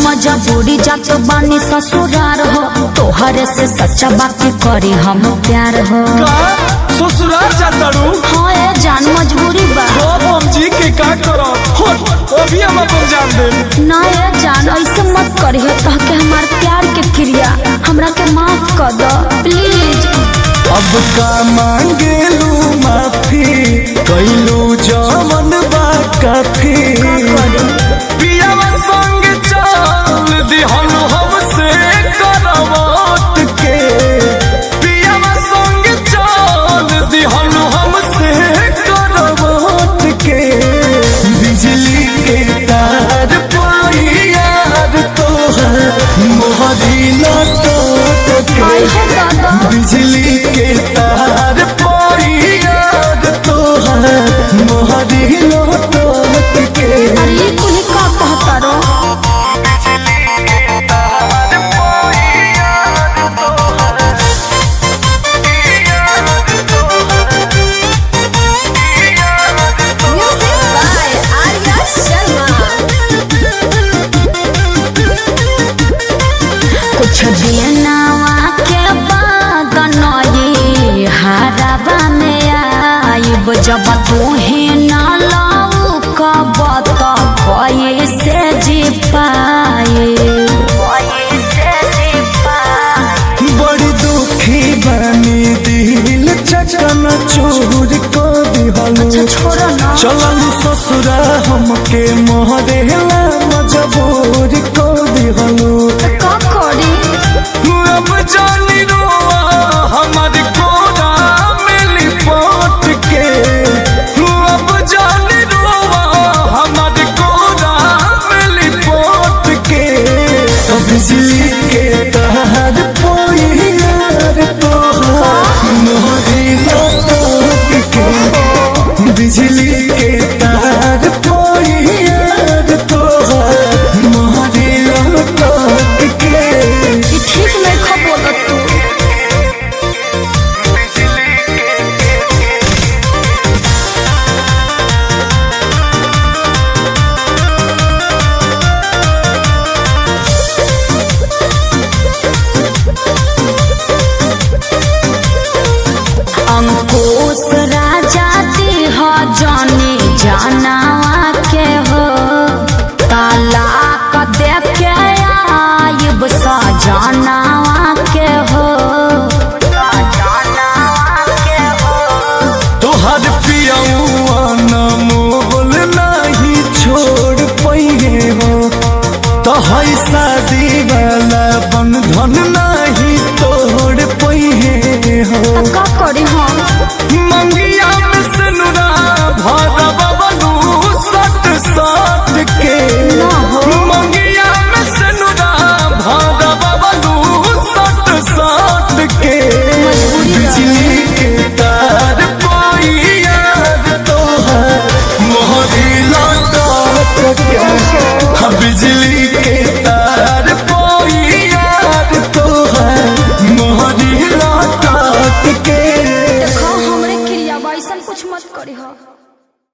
मजबूरी जात बानी ससुरार हो तोहरे से सच्चा बात करी हम प्यार हो ससुराल जातारू। हाँ ये जान मजबूरी बा हम जी के का करो अभी हम अपन जान दे ना ये जान ऐसे मत करिए कह के हमार प्यार के क्रिया हमरा के माफ कर दो प्लीज। अब का मांगेलू माफी कैलू जमन बा काफी पियावा संग चल दिहनु हमसे करवट के पियावा संग चल दिहनु हमसे करवट के बिजली के तार पाई यार तोहर मोहरी लटक के बिजली के तार पाई यार तोहर मोहरी लटक के। अरे कुल का कहता रो कुछ दिनवा के बाद नई हराबा में आइब जब तोहे ना लाऊ कब तो कैसे जी पाए बड़ी दुखी बनी दिल चकन चूर को दिहलू अच्छा छोड़ो ना चलू ससुरा हमके मोहरेला मजबूर को दिहलू का करी अब जानी रोआ हमारी कोरा मिली पोट के अब जानी रोआ हमारी कोरा मिली पोट के बिजली के तार पोई यार तोहर मोहरी लटक के बिजली के तार पोई यार तोहर मोहरी लटक के। ठीक नहीं खबर तू अंकुश राजा दी हो जाने जानवा के हो तालाक दे के आइब सजनावा के हो तोहर पियौआ न मोल नहीं छोड़ पइहे हो तोहर शादी वाला बंधन नहीं तोड़ पइहे हो का करी हम